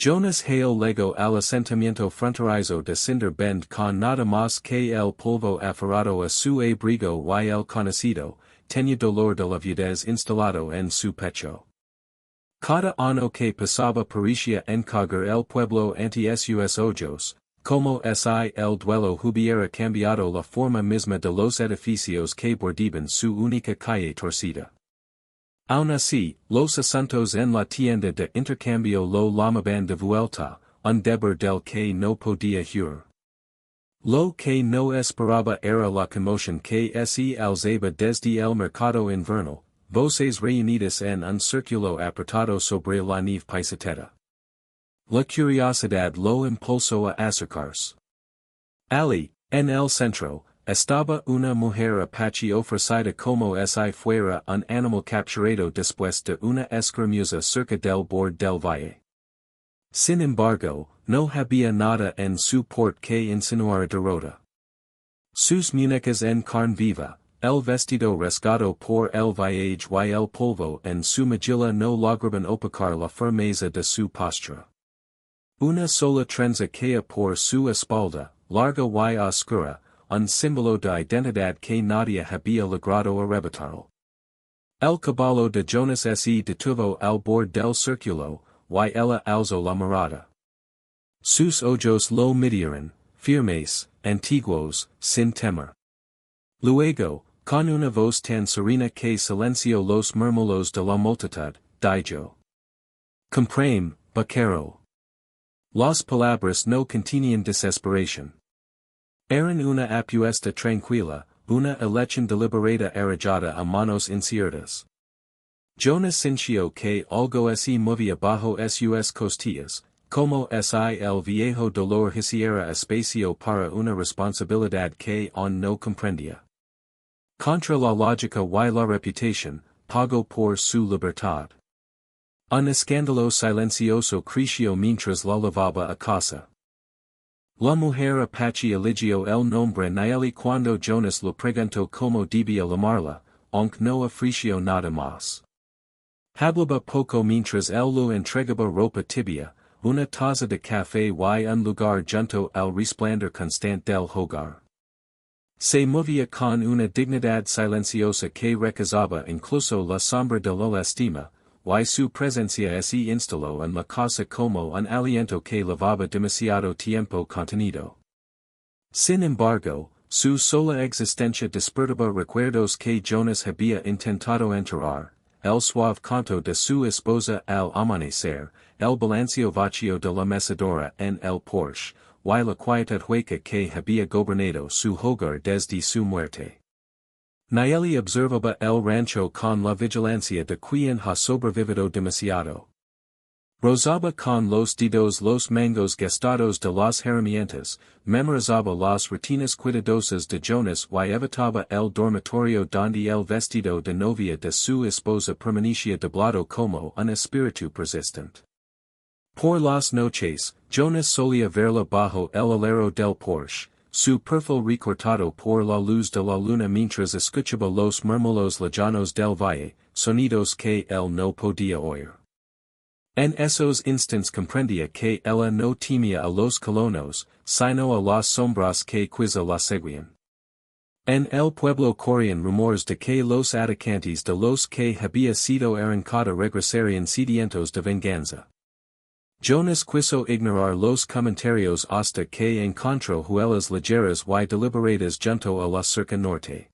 Jonas Hale lego al asentamiento fronterizo descender bend con nada más que el polvo aferrado a su abrigo y el conocido, tenía dolor de la viudez instalado en su pecho. Cada año que pasaba parecía encargar el pueblo ante sus ojos, como si el duelo hubiera cambiado la forma misma de los edificios que bordeaban su única calle torcida. Aun así, los asuntos en la tienda de intercambio lo llamaban de vuelta, un deber del que no podía huir. Lo que no esperaba era la conmoción que se alzaba desde el mercado invernal, voces reunidas en un círculo apretado sobre la nieve paisatera. La curiosidad lo impulsó a acercarse. Allí, en el centro, estaba una mujer apache ofrecida como si fuera un animal capturado después de una escaramuza cerca del borde del valle. Sin embargo, no había nada en su porte que insinuara derrota. Sus muñecas en carne viva, el vestido rasgado por el viaje y el polvo en su mejilla no lograban opacar la firmeza de su postura. Una sola trenza caía por su espalda, larga y oscura, un símbolo de identidad que nadie había logrado arrebatarlo. El caballo de Jonas se detuvo al borde del círculo, y ella alzó la mirada. Sus ojos lo midieron, firmes, antiguos, sin temor. Luego, con una voz tan serena que silenció los murmullos de la multitud, dijo: Cómprame, vaquero. Las palabras no contenían desesperación. Eran una apuesta tranquila, una elección deliberada arrojada a manos inciertas. Jonas sintió que algo se movía bajo sus costillas, como si el viejo dolor hiciera espacio para una responsabilidad que aún no comprendía. Contra la lógica y la reputación, pagó por su libertad. Un escándalo silencioso creció mientras la lavaba a casa. La mujer apache eligió el nombre Nayeli cuando Jonas lo preguntó cómo debía llamarla, aunque no ofreció nada más. Hablaba poco mientras él lo entregaba ropa tibia, una taza de café y un lugar junto al resplandor constante del hogar. Se movía con una dignidad silenciosa que recazaba incluso la sombra de la lastima, y su presencia se instaló en la casa como un aliento que lavaba demasiado tiempo contenido. Sin embargo, su sola existencia despertaba recuerdos que Jonas había intentado enterrar, el suave canto de su esposa al amanecer, el balancio vacío de la mecedora en el porche, y la quietud hueca que había gobernado su hogar desde su muerte. Nayeli observaba el rancho con la vigilancia de quien ha sobrevivido demasiado. Rozaba con los dedos los mangos gastados de las herramientas, memorizaba las rutinas cuidadosas de Jonas y evitaba el dormitorio donde el vestido de novia de su esposa permanecía doblado como un espíritu persistente. Por las noches, Jonas solía verla bajo el alero del porche, su perfil recortado por la luz de la luna mientras escuchaba los murmullos lejanos del valle, sonidos que él no podía oír. En esos instantes comprendía que ella no temía a los colonos, sino a las sombras que quizá la seguían. En el pueblo corrían rumores de que los atacantes de los que había sido arrancado regresarían sedientos de venganza. Jonas quiso ignorar los comentarios hasta que encontró huellas ligeras y deliberadas junto a la cerca norte.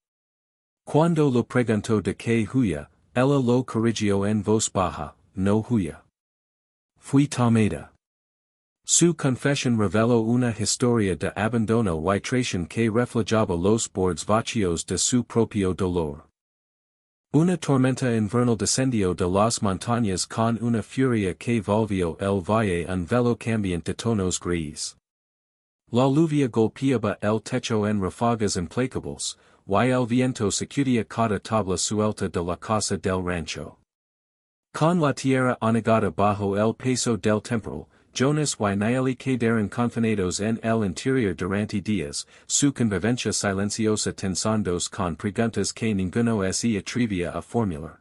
Cuando lo preguntó de qué huía, ella lo corrigió en voz baja: no huía. Fui tomada. Su confesión reveló una historia de abandono y traición que reflejaba los bordes vacíos de su propio dolor. Una tormenta invernal descendió de las montañas con una furia que volvió el valle un velo cambiante de tonos gris. La lluvia golpeaba el techo en ráfagas implacables, y el viento sacudía cada tabla suelta de la casa del rancho. Con la tierra anegada bajo el peso del temporal, Jonas y Nayeli quedaron confinados en el interior durante días, su convivencia silenciosa tensándose con preguntas que ninguno se atrevía a formular.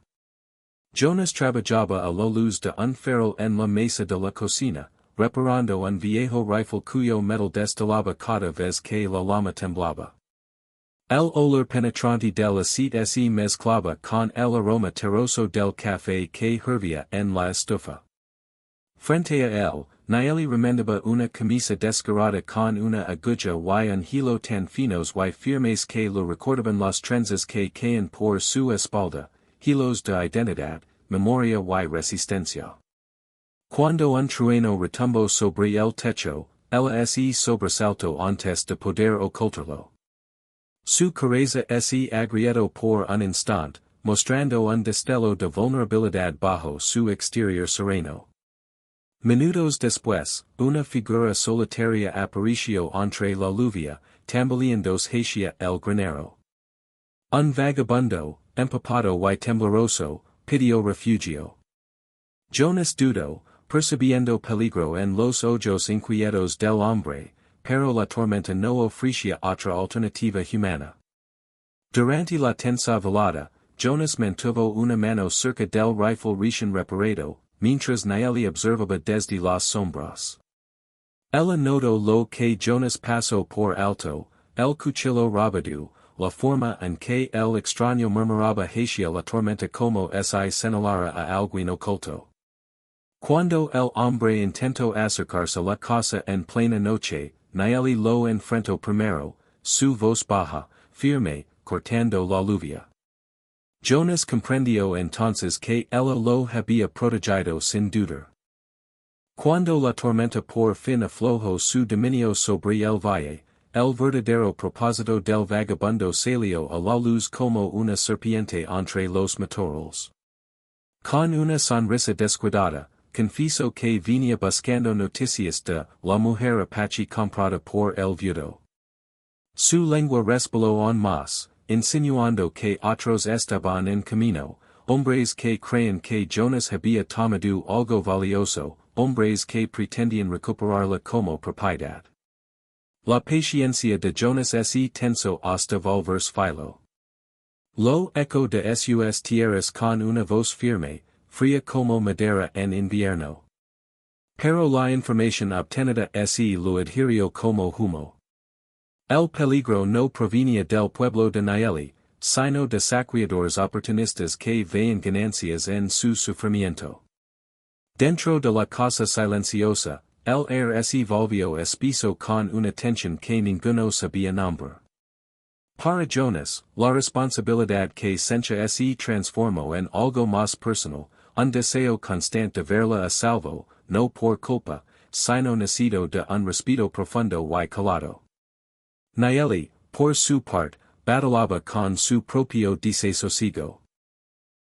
Jonas trabajaba a la luz de un farol en la mesa de la cocina, reparando un viejo rifle cuyo metal destilaba cada vez que la llama temblaba. El olor penetrante del aceite se mezclaba con el aroma terroso del café que hervía en la estufa. Frente a él, Nayeli remendaba una camisa desgarrada con una aguja y un hilo tan finos y firmes que lo recordaban los trenzas que caían por su espalda, hilos de identidad, memoria y resistencia. Cuando un trueno retumbó sobre el techo, ella se sobresaltó antes de poder ocultarlo. Su cabeza se agrietó por un instante, mostrando un destello de vulnerabilidad bajo su exterior sereno. Minutos después, una figura solitaria apareció entre la lluvia, tambaleándose hacia el granero. Un vagabundo, empapado y tembloroso, pidió refugio. Jonas dudó, percibiendo peligro en los ojos inquietos del hombre, pero la tormenta no ofrecía otra alternativa humana. Durante la tensa velada, Jonas mantuvo una mano cerca del rifle recién reparado, mientras Nayeli observaba desde las sombras. Ella notó lo que Jonas pasó por alto, el cuchillo rabado, la forma en que el extraño murmuraba hacia la tormenta como si señalara a alguien oculto. Cuando el hombre intentó acercarse a la casa en plena noche, Nayeli lo enfrentó primero, su voz baja, firme, cortando la lluvia. Jonas comprendió entonces que ella lo había protegido sin dudar. Cuando la tormenta por fin aflojó su dominio sobre el valle, el verdadero propósito del vagabundo salió a la luz como una serpiente entre los matorrales. Con una sonrisa descuidada, confesó que venía buscando noticias de la mujer apache comprada por el viudo. Su lengua resbaló aún más, insinuando que otros estaban en camino, hombres que creían que Jonas había tomado algo valioso, hombres que pretendían recuperarla como propiedad. La paciencia de Jonas se tensó hasta volverse filo. Lo eco de sus tierras con una voz firme, fría como madera en invierno. Pero la información obtenida se lo adhirió como humo. El peligro no provenía del pueblo de Nayeli, sino de saqueadores oportunistas que veían ganancias en su sufrimiento. Dentro de la casa silenciosa, el aire se volvió espeso con una tensión que ninguno sabía nombrar. Para Jonas, la responsabilidad que sentía se transformó en algo más personal, un deseo constante de verla a salvo, no por culpa, sino nacido de un respeto profundo y calado. Nayeli, por su parte, batallaba con su propio desasosiego.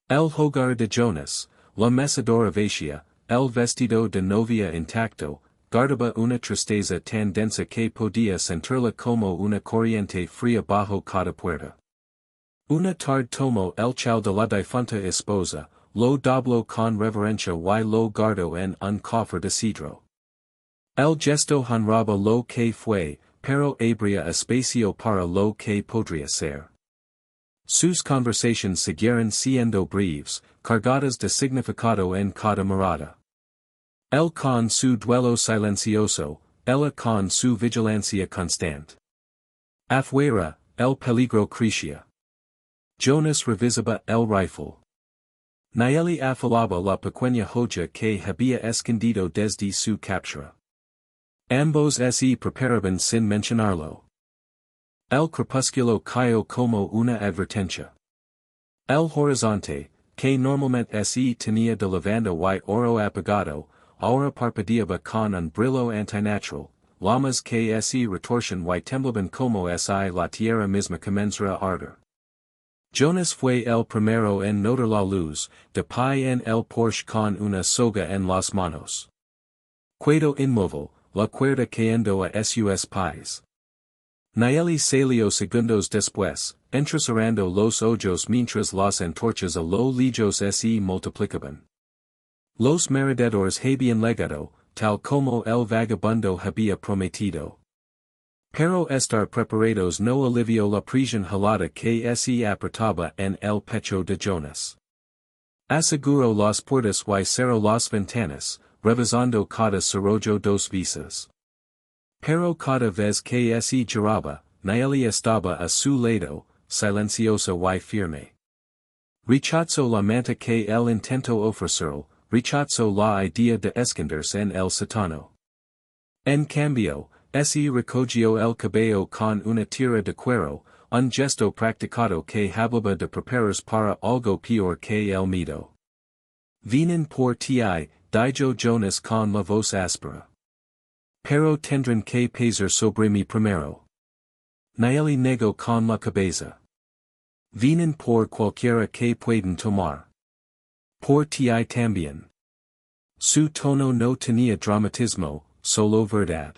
El hogar de Jonas, la mecedora vacía, el vestido de novia intacto, guardaba una tristeza tan densa que podía sentirla como una corriente fría bajo cada puerta. Una tarde tomó el chal de la difunta esposa, lo dobló con reverencia y lo guardó en un cofre de cedro. El gesto honraba lo que fue, pero abría espacio para lo que podría ser. Sus conversaciones siguieron siendo breves, cargadas de significado en cada mirada. Él con su duelo silencioso, ella con su vigilancia constante. Afuera, el peligro crecía. Jonas revisaba el rifle. Nayeli afilaba la pequeña joya que había escondido desde su captura. Ambos se preparaban sin mencionarlo. El crepúsculo cayó como una advertencia. El horizonte, que normalmente se tenía de lavanda y oro apagado, ahora parpadeaba con un brillo antinatural, llamas que se retorcían y temblaban como si la tierra misma comenzara a arder. Jonas fue el primero en notar la luz, de pie en el porche con una soga en las manos. Quedó inmóvil, la cuerda cayendo a sus pies. Nayeli salió segundos después, entrecerrando los ojos mientras las antorchas a lo lejos se multiplicaban. Los merodeadores habían llegado, tal como el vagabundo había prometido. Pero estar preparados no alivió la presión helada que se apretaba en el pecho de Jonas. Aseguró las puertas y cerró las ventanas, revisando cada sorrojo dos visas. Pero cada vez que se giraba, Nayeli estaba a su lado, silenciosa y firme. Rechazó la manta que el intento ofrecer, rechazó la idea de esconderse en el sótano. En cambio, se recogió el cabello con una tira de cuero, un gesto practicado que hablaba de preparos para algo peor que el miedo. Vienen por ti, dijo Jonas con la voz áspera. Pero tendrán que pesar sobre mi primero. Nayeli negó con la cabeza. Vienen por cualquiera que pueden tomar. Por ti también. Su tono no tenía dramatismo, solo verdad.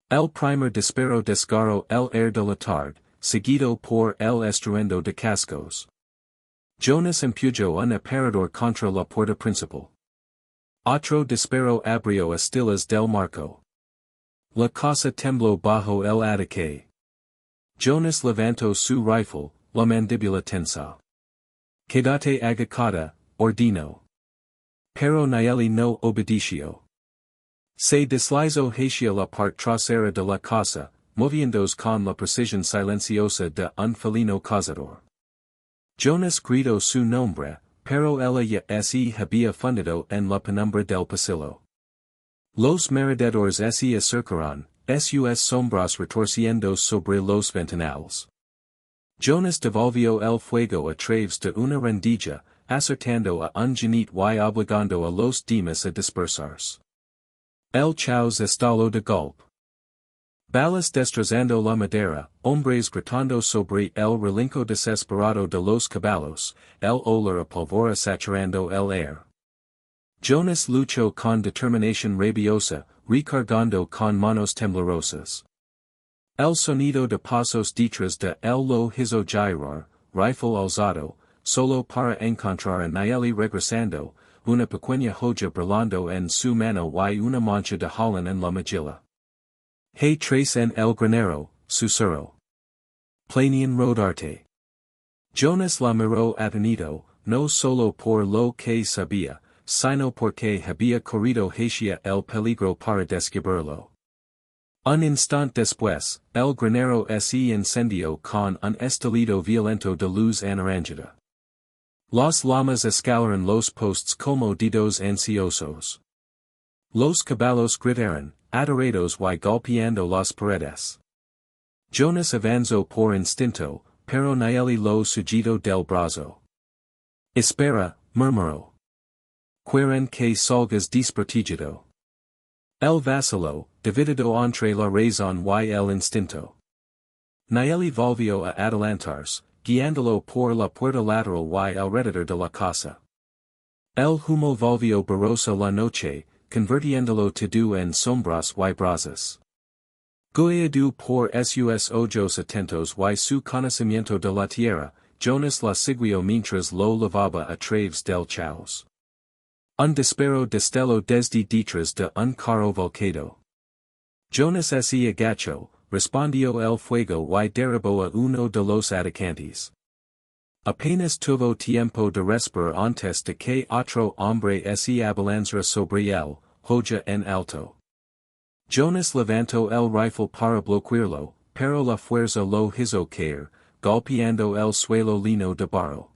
El primer disparo desgarró el air de la tarde, seguido por el estruendo de cascos. Jonas empujó un aparador contra la puerta principal. Otro disparo abrió astillas del marco. La casa tembló bajo el ataque. Jonas levantó su rifle, la mandíbula tensa. Quédate agachada, ordenó. Pero Nayeli no obedeció. Se deslizó hacia la parte trasera de la casa, moviéndose con la precisión silenciosa de un felino cazador. Jonas gritó su nombre, pero ella ya se había fundido en la penumbra del pasillo. Los merodeadores se acercaron, sus sombras retorciendo sobre los ventanales. Jonas devolvió el fuego a través de una rendija, acertando a un genit y obligando a los demás a dispersarse. El caos estalló de golpe. Balas destrozando la madera, hombres gritando sobre el relinco desesperado de los caballos, el olor a pólvora saturando el aire. Jonas luchó con determinación rabiosa, recargando con manos temblorosas. El sonido de pasos detrás de él lo hizo girar, rifle alzado, solo para encontrar a Nayeli regresando, una pequeña joya brillando en su mano y una mancha de holland en la mejilla. Hay tres en el granero, susurró. Planean rodarte. Jonas la miró atenido, no solo por lo que sabía, sino porque había corrido hacia el peligro para descubrirlo. Un instante después, el granero se incendió con un estallido violento de luz anaranjada. Las llamas escalaron los postes como dedos ansiosos. Los caballos gritaron, adorados y golpeando las paredes. Jonas avanzó por instinto, pero Nayeli lo sujetó del brazo. Espera, murmuró. Quieren que salgas desprotegido. El vaciló, dividido entre la razón y el instinto. Nayeli volvió a adelantarse, guiándolo por la puerta lateral y alrededor de la casa. El humo volvió borrosa la noche, convirtiéndolo todo en sombras y brasas. Guiado por sus ojos atentos y su conocimiento de la tierra, Jonas la siguió mientras lo lavaba a través del caos. Un disparo destelló desde detrás de un carro volcado. Jonas se agachó, respondió el fuego y derribó a uno de los atacantes. Apenas tuvo tiempo de respirar antes de que otro hombre se abalanzara sobre él, joya en alto. Jonas levantó el rifle para bloquearlo, pero la fuerza lo hizo caer, golpeando el suelo lleno de barro.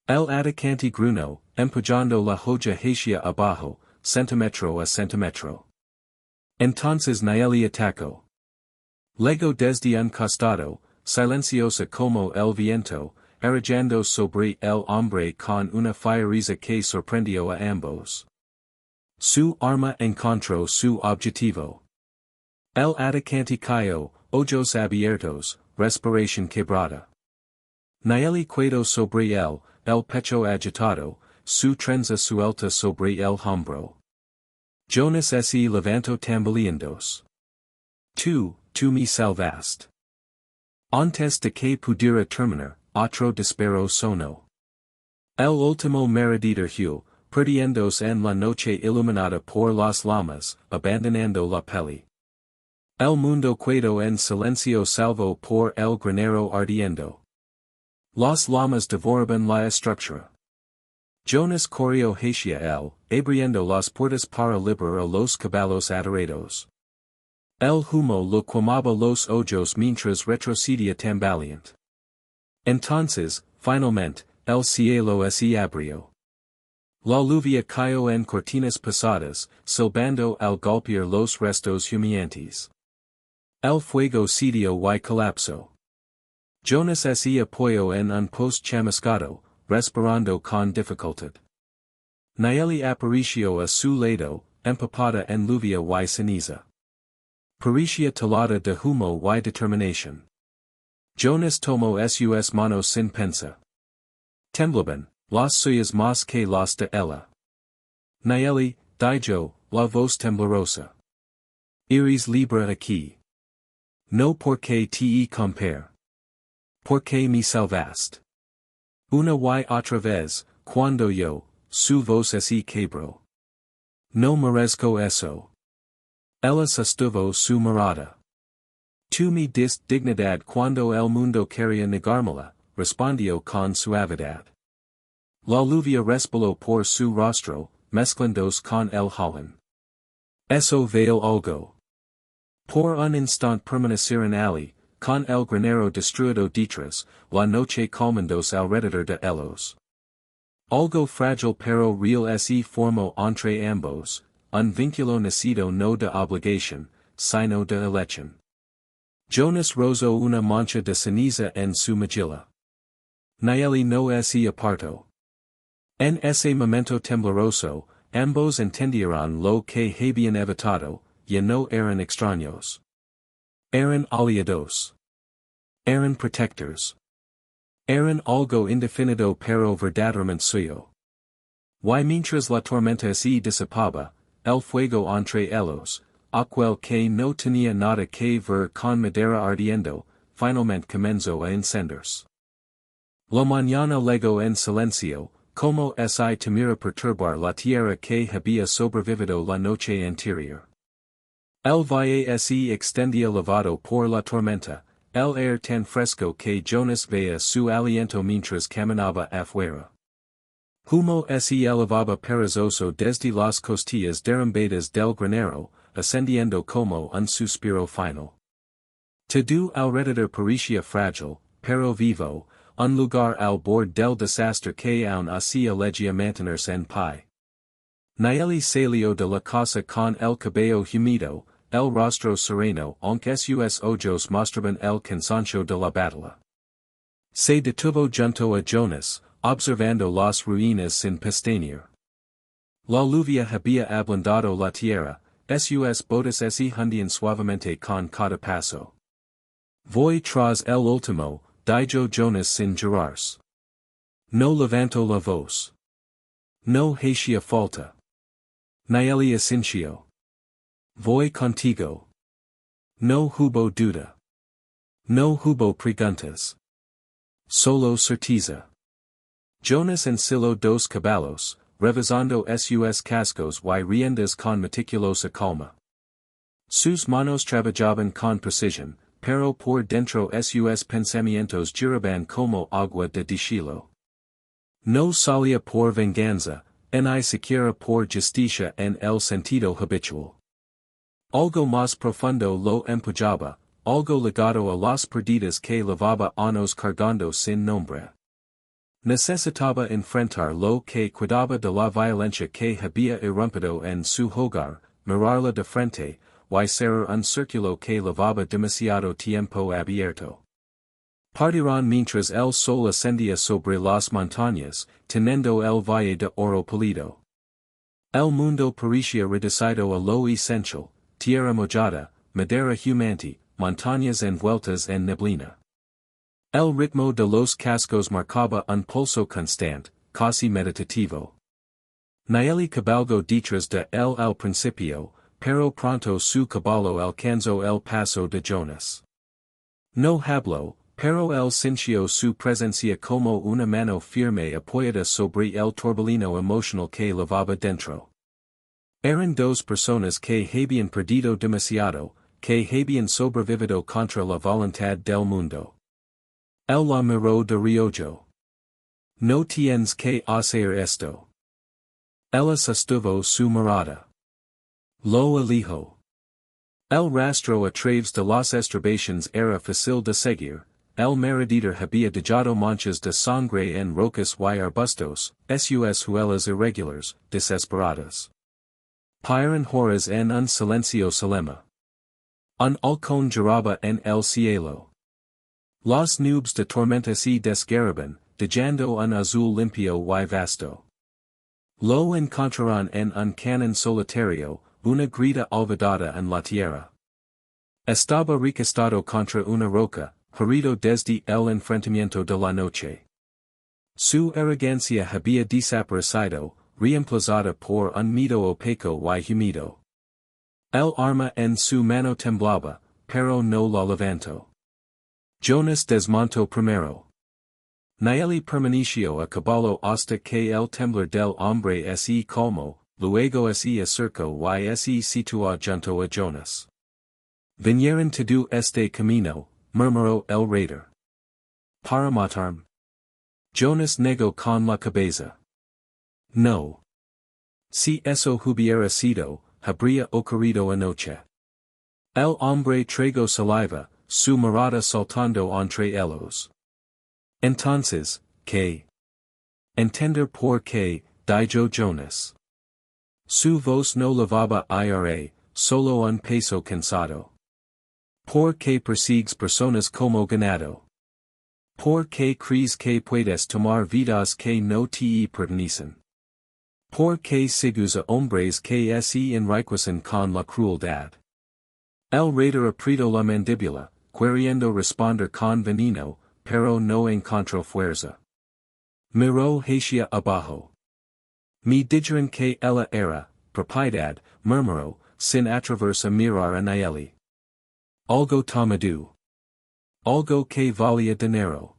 El atacante gruñó, empujando la joya hacia abajo, centímetro a centímetro. Entonces Nayeli atacó. Luego desde un costado, silenciosa como el viento, arrollando sobre el hombre con una fiereza que sorprendió a ambos. Su arma encontró su objetivo. El atacante cayó, ojos abiertos, respiración quebrada. Nayeli quedó sobre él, el pecho agitado, su trenza suelta sobre el hombro. Jonas se levantó tambaleándose. Tú me salvaste. Antes de que pudiera terminar, otro disparo sonó. El último merodíder perdiéndose en la noche iluminada por las llamas, abandonando la peli. El mundo quedó en silencio salvo por el granero ardiendo. Las llamas devoraban la estructura. Jonas corrió hacia él, abriendo las puertas para liberar a los caballos adorados. El humo lo quemaba los ojos mientras retrocedía tambaleante. Entonces, finalmente, el cielo se abrió. La lluvia cayó en cortinas pesadas, silbando al golpear los restos humeantes. El fuego cedió y colapsó. Jonas se apoyó en un post chamuscado, respirando con dificultad. Nayeli apareció a su lado, empapada en lluvia y ceniza. Parecía talada de humo y determinación. Jonas tomó sus manos sin pensa. Temblaban, las suyas más que las de ella. Nayeli, dijo, la voz temblorosa. Eres libre aquí. No porque te compare. Porque me salvaste. Una y otra vez, cuando yo, su voz se quebró. No merezco eso. Ella sostuvo su mirada. Tú me diste dignidad cuando el mundo quería negármela, respondió con suavidad. La lluvia resbaló por su rostro, mezclándose con el jalen. Eso vale algo. Por un instante permanecieron allí, con el granero destruido detrás, la noche calmándose alrededor de ellos. Algo frágil pero real se formó entre ambos, un vínculo nacido no de obligación, sino de elección. Jonas rozó una mancha de ceniza en su mejilla. Nayeli no se apartó. En ese momento tembloroso, ambos entendieron lo que habían evitado, ya no eran extraños. Eran aliados. Eran protectors. Eran algo indefinido pero verdaderamente suyo. Y mientras la tormenta se disipaba, el fuego entre ellos, aquel que no tenía nada que ver con madera ardiendo, finalmente comenzó a encenderse. La mañana legó en silencio, como si temiera perturbar la tierra que había sobrevivido la noche anterior. El valle se extendía lavado por la tormenta, el aire tan fresco que Jonas veía su aliento mientras caminaba afuera. Humo se elevaba perezoso desde las costillas derrumbadas del granero, ascendiendo como un suspiro final. Todo alrededor parecía frágil, pero vivo, un lugar al borde del desastre que aún así elegía mantenerse en pie. Nayeli salió de la casa con el cabello humido, el rostro sereno aunque sus ojos mostraban el cansancio de la batalla. Se detuvo junto a Jonas, observando las ruinas sin pestañear. La lluvia había ablandado la tierra, sus botas se hundían suavemente con cada paso. Voy tras el último, dijo Jonas sin girarse. No levantó la voz. No hacía falta. Nayeli asintió. Voy contigo. No hubo duda. No hubo preguntas. Solo certeza. Jonas ensiló dos caballos, revisando sus cascos y riendas con meticulosa calma. Sus manos trabajaban con precisión, pero por dentro sus pensamientos giraban como agua de deshilo. No salía por venganza, ni siquiera por justicia en el sentido habitual. Algo más profundo lo empujaba, algo ligado a las perdidas que llevaba años cargando sin nombre. Necesitaba enfrentar lo que cuidaba de la violencia que había irrumpido en su hogar, mirarla de frente, y cerrar un círculo que llevaba demasiado tiempo abierto. Partieron mientras el sol ascendía sobre las montañas, teniendo el valle de oro pulido. El mundo parecía reducido a lo esencial, tierra mojada, madera humeante, montañas envueltas en neblina. El ritmo de los cascos marcaba un pulso constante, casi meditativo. Nayeli cabalgó detrás de él al principio, pero pronto su caballo alcanzó el paso de Jonas. No habló, pero él sintió su presencia como una mano firme apoyada sobre el torbellino emocional que llevaba dentro. Eran dos personas que habían perdido demasiado, que habían sobrevivido contra la voluntad del mundo. Él la miró de reojo. No tienes que hacer esto. Ella sostuvo su morada. Lo elijo. El rastro a través de las estribaciones era fácil de seguir, el merediter había dejado manchas de sangre en rocas y arbustos, sus huellas irregulares, desesperadas. Piran horas en un silencio solemne. Un halcón giraba en el cielo. Las nubes de tormenta se desgarraban, dejando un azul limpio y vasto. Lo encontraron en un canon solitario, una grita olvidada en la tierra. Estaba recostado contra una roca, herido desde el enfrentamiento de la noche. Su arrogancia había desaparecido, reemplazada por un miedo opaco y húmedo. El arma en su mano temblaba, pero no la levantó. Jonas desmontó primero. Nayeli permaneció a caballo hasta que el temblor del hombre se calmó, luego se acercó y se situó junto a Jonas. Vinieron todo este camino, murmuró el raider. Para matarme. Jonas negó con la cabeza. No. Si eso hubiera sido, habría ocurrido anoche. El hombre tragó saliva, su mirada saltando entre ellos. Entonces, ¿qué? Entender por qué, dijo Jonas. Su voz no levaba aire, solo un peso cansado. ¿Por qué persigues personas como ganado? ¿Por qué crees que puedes tomar vidas que no te pertenecen? ¿Por qué sigues a hombres que se enriquecen con la crueldad? El raider apretó la mandíbula, queriendo responder con veneno, pero no encontró fuerza. Miró hacia abajo. Me dijeron que ella era, propiedad, murmuró, sin atreverse a mirar a Nayeli. Algo tomado. Algo que valía dinero.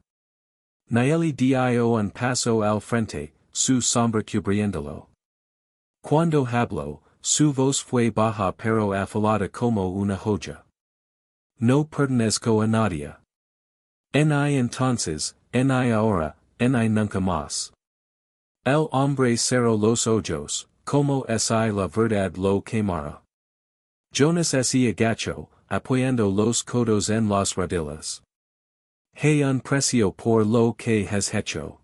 Nayeli dio un paso al frente, su sombra cubriéndolo. Cuando habló, su voz fue baja pero afilada como una joya. No pertenezco a nadie. En entonces, en ahora, en nunca más. El hombre cerró los ojos, como si la verdad lo quemara. Jonas se agachó, apoyando los codos en las rodillas. Hay un precio por lo que has hecho.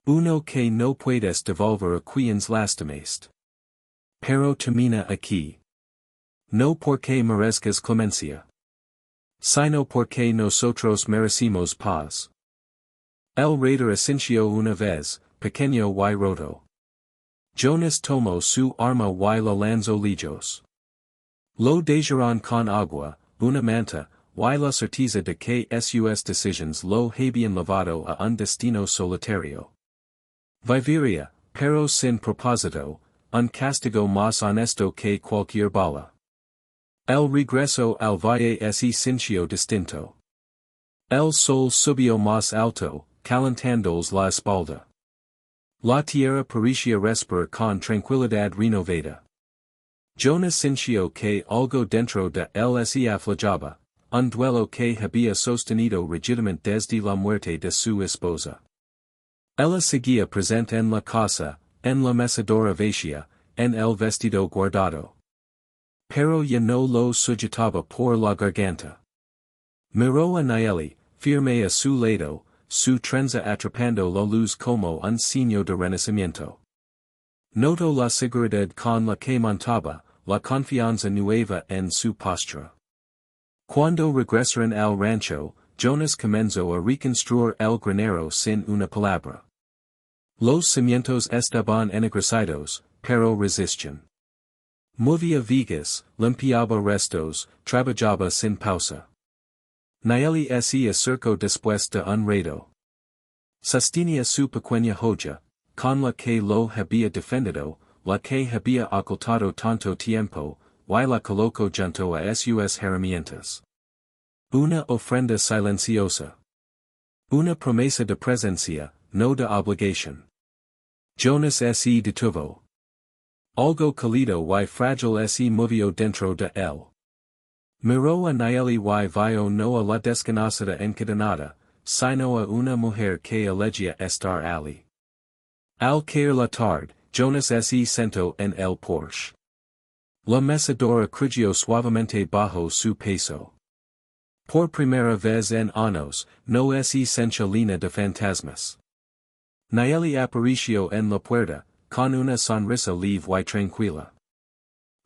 Uno que no puedes devolver a quienes lastimaste. Pero termina aquí. No porque merezcas clemencia. Sino porque nosotros merecimos paz. El raider asintió una vez, pequeño y roto. Jonas tomó su arma y la lanzó lejos. Lo dejaron con agua, una manta, y la certeza de que sus decisiones lo habían llevado a un destino solitario. Viviría, pero sin propósito, un castigo más honesto que cualquier bala. El regreso al valle se sintió distinto. El sol subió más alto, calentándoles la espalda. La tierra parecía respirar con tranquilidad renovada. Jonas sintió que algo dentro de él se aflojaba, un duelo que había sostenido rigidamente desde la muerte de su esposa. Ella seguía presente en la casa, en la mecedora vacía, en el vestido guardado. Pero ya no lo sujetaba por la garganta. Miró a Nayeli, firme a su lado, su trenza atrapando la luz como un signo de renacimiento. Notó la seguridad con la que montaba, la confianza nueva en su postura. Cuando regresaron al rancho, Jonas comenzó a reconstruir el granero sin una palabra. Los cimientos estaban ennegrecidos, pero resistían. Movía vigas, limpiaba restos, trabajaba sin pausa. Nayeli se acercó después de un rato. Sostenía su pequeña joya, con la que lo había defendido, la que había ocultado tanto tiempo, y la colocó junto a sus herramientas. Una ofrenda silenciosa. Una promesa de presencia, no de obligación. Jonas se detuvo. Algo cálido y frágil se movió dentro de él. Miró a Nayeli y vio no a la desconocida encadenada, sino a una mujer que elegía estar allí. Al caer la tarde, Jonas se sento en el Porsche. La mecedora crugio suavemente bajo su peso. Por primera vez en años, no es esencia línea de fantasmas. Nayeli aparicio en la puerta, con una sonrisa leve y tranquila.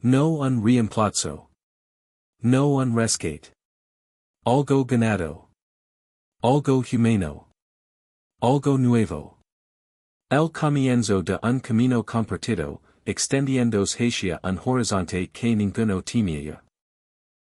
No un reemplazo. No un rescate. Algo ganado. Algo humano. Algo nuevo. El comienzo de un camino compartido, extendiéndose hacia un horizonte que ninguno temía.